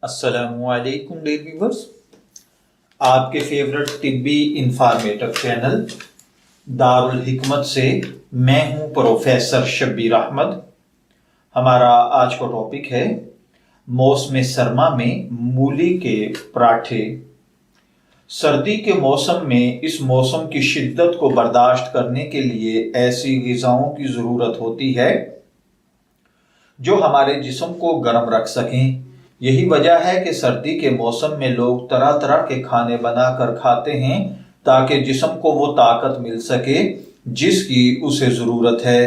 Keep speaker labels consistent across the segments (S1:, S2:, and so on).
S1: अस्सलामु अलैकुम dear viewers, आपके फेवरेट तिब्बी इंफॉर्मेटिव चैनल दारुल हिकमत से मैं हूं प्रोफेसर शब्बीर अहमद। हमारा आज का टॉपिक है मौसम सरमा में मूली के पराठे। सर्दी के मौसम में इस मौसम की शिद्दत को बर्दाश्त करने के लिए ऐसी ग़िज़ाओं की ज़रूरत होती है जो हमारे जिस्म को गर्म रख सकें। यही वजह है कि सर्दी के मौसम में लोग तरह तरह के खाने बनाकर खाते हैं ताकि जिस्म को वो ताकत मिल सके जिसकी उसे ज़रूरत है।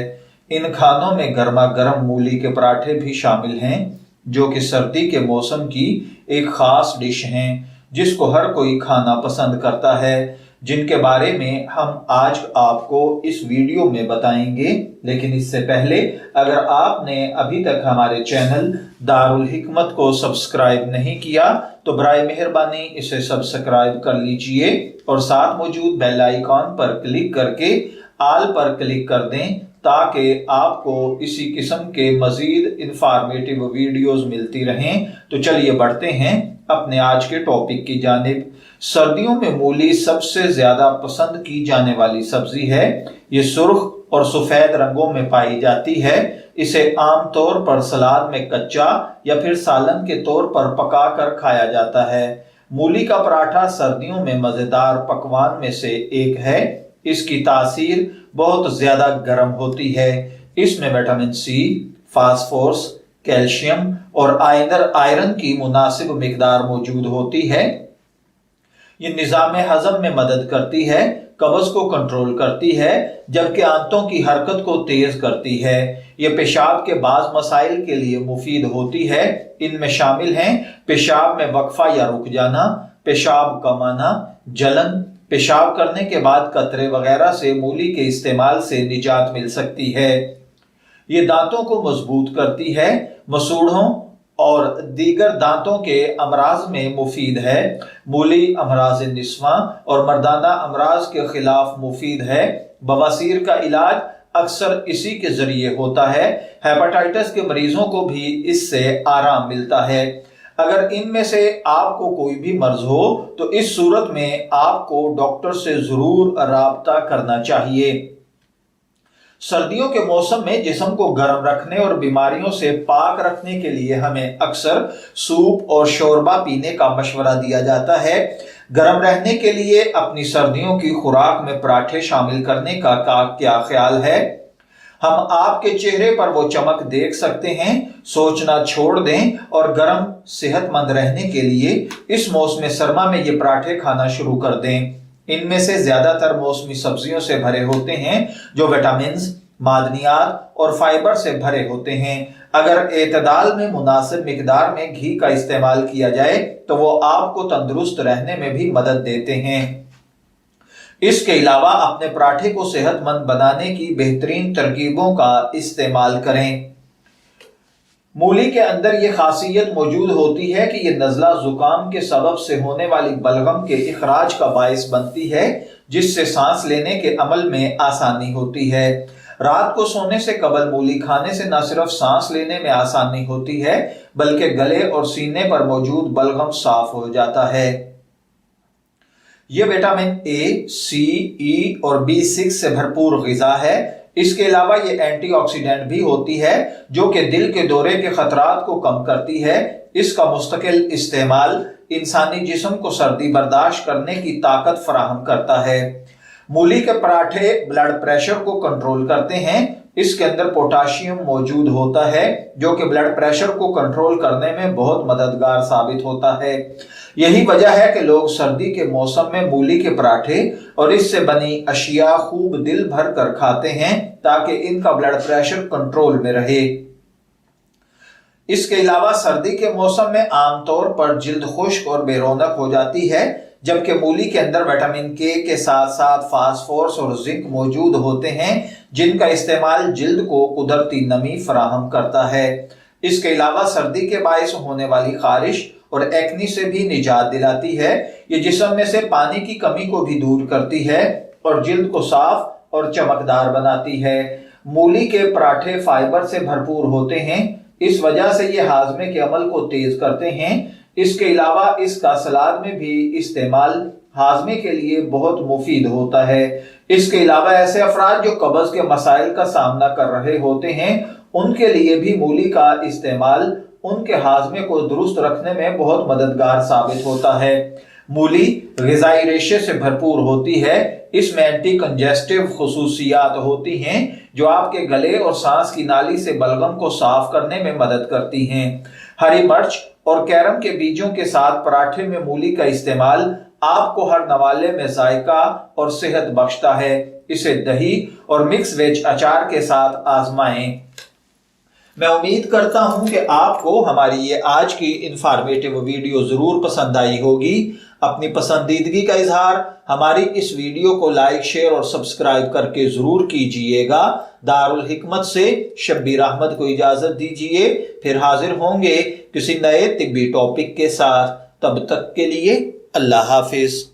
S1: इन खानों में गर्मा गर्म मूली के पराठे भी शामिल हैं जो कि सर्दी के मौसम की एक ख़ास डिश हैं जिसको हर कोई खाना पसंद करता है, जिनके बारे में हम आज आपको इस वीडियो में बताएंगे। लेकिन इससे पहले अगर आपने अभी तक हमारे चैनल दारुल हिकमत को सब्सक्राइब नहीं किया तो बराए मेहरबानी इसे सब्सक्राइब कर लीजिए और साथ मौजूद बेल आइकॉन पर क्लिक करके आल पर क्लिक कर दें ताकि आपको इसी किस्म के मजीद इंफॉर्मेटिव वीडियोस मिलती रहें। तो चलिए बढ़ते हैं अपने आज के टॉपिक की जानिब। सर्दियों में मूली सबसे ज्यादा पसंद की जाने वाली सब्जी है। ये सुर्ख और सफेद रंगों में पाई जाती है। इसे आमतौर पर सलाद में कच्चा या फिर सालन के तौर पर पकाकर खाया जाता है। मूली का पराठा सर्दियों में मजेदार पकवान में से एक है। इसकी तासीर बहुत ज्यादा गर्म होती है। इसमें विटामिन सी, फास्फोरस, कैल्शियम और आयरन की मुनासिब मिकदार मौजूद होती है। ये निज़ाम हजम में मदद करती है, कब्ज को कंट्रोल करती है, जबकि आंतों की हरकत को तेज करती है। ये पेशाब के बाज़ मसाइल के लिए मुफीद होती है। इनमें शामिल हैं पेशाब में वक्फा या रुक जाना, पेशाब कमाना, जलन, पेशाब करने के बाद कतरे वगैरह से मूली के इस्तेमाल से निजात मिल सकती है। ये दांतों को मजबूत करती है, मसूड़ों और दीगर दांतों के अमराज में मुफीद है। मूली अमराज निस्वां और मर्दाना अमराज के खिलाफ मुफीद है। बवासीर का इलाज अक्सर इसी के जरिए होता है। हेपेटाइटिस के मरीजों को भी इससे आराम मिलता है। अगर इनमें से आपको कोई भी मर्ज हो तो इस सूरत में आपको डॉक्टर से जरूर राब्ता करना चाहिए। सर्दियों के मौसम में जिस्म को गर्म रखने और बीमारियों से पाक रखने के लिए हमें अक्सर सूप और शोरबा पीने का मशवरा दिया जाता है। गर्म रहने के लिए अपनी सर्दियों की खुराक में पराठे शामिल करने का क्या ख्याल है? हम आपके चेहरे पर वो चमक देख सकते हैं। सोचना छोड़ दें और गर्म सेहतमंद रहने के लिए इस मौसम सरमा में ये पराठे खाना शुरू कर दें। इनमें से ज्यादातर मौसमी सब्जियों से भरे होते हैं जो विटामिन्स, मादनियात और फाइबर से भरे होते हैं। अगर एतदाल में मुनासिब मिकदार में घी का इस्तेमाल किया जाए तो वो आपको तंदुरुस्त रहने में भी मदद देते हैं। इसके अलावा अपने पराठे को सेहतमंद बनाने की बेहतरीन तरकीबों का इस्तेमाल करें। मूली के अंदर यह खासियत मौजूद होती है कि यह नज़ला जुकाम के सबब से होने वाली बलगम के इखराज का बायस बनती है, जिससे सांस लेने के अमल में आसानी होती है। रात को सोने से कबल मूली खाने से न सिर्फ सांस लेने में आसानी होती है बल्कि गले और सीने पर मौजूद बलगम साफ हो जाता है। यह विटामिन ए, सी, ई और B6 से भरपूर ग़िज़ा है। इसके अलावा ये एंटीऑक्सीडेंट भी होती है जो कि दिल के दौरे के खतरात को कम करती है। इसका मुस्तकिल इस्तेमाल इंसानी जिस्म को सर्दी बर्दाश्त करने की ताकत फराहम करता है। मूली के पराठे ब्लड प्रेशर को कंट्रोल करते हैं। इसके अंदर पोटाशियम मौजूद होता है जो कि ब्लड प्रेशर को कंट्रोल करने में बहुत मददगार साबित होता है। यही वजह है कि लोग सर्दी के मौसम में मूली के पराठे और इससे बनी अशिया खूब दिल भर कर खाते हैं ताकि इनका ब्लड प्रेशर कंट्रोल में रहे। इसके अलावा सर्दी के मौसम में आमतौर पर जिल्द खुश्क और बेरौनक हो जाती है, जबकि मूली के अंदर विटामिन के साथ साथ फास्फोरस और जिंक मौजूद होते हैं जिनका इस्तेमाल जिल्द को कुदरती नमी फराहम करता है। इसके अलावा सर्दी के बायस होने वाली खारिश और एक्नी से भी निजात दिलाती है। ये जिस्म में से पानी की कमी को भी दूर करती है और जिल्द को साफ और चमकदार बनाती है। मूली के पराठे फाइबर से भरपूर होते हैं। इस वजह से ये हाजमे के अमल को तेज करते हैं اس کے علاوہ اس کا سلاد میں بھی استعمال ہاضمے کے لیے بہت مفید ہوتا ہے۔ اس کے علاوہ ایسے افراد جو قبض کے مسائل کا سامنا کر رہے ہوتے ہیں ان کے لیے بھی مولی کا استعمال ان کے ہاضمے کو درست رکھنے میں بہت مددگار ثابت ہوتا ہے۔ مولی غذائی ریشے سے بھرپور ہوتی ہے۔ اس میں اینٹی کنجسٹیو خصوصیات ہوتی ہیں جو آپ کے گلے اور سانس کی نالی سے بلغم کو صاف کرنے میں مدد کرتی ہیں۔ ہری مرچ اور کیرم کے بیجوں کے ساتھ پراٹھے میں مولی کا استعمال آپ کو ہر نوالے میں ذائقہ اور صحت بخشتا ہے۔ اسے دہی اور مکس ویج اچار کے ساتھ آزمائیں۔ میں امید کرتا ہوں کہ آپ کو ہماری یہ آج کی انفارمیٹیو ویڈیو ضرور پسند آئی ہوگی۔ اپنی پسندیدگی کا اظہار ہماری اس ویڈیو کو لائک، شیئر اور سبسکرائب کر کے ضرور کیجئے گا۔ دارالحکمت سے شبیر احمد کو اجازت دیجئے، پھر حاضر ہوں گے کسی نئے طبی ٹاپک کے ساتھ۔ تب تک کے لیے اللہ حافظ۔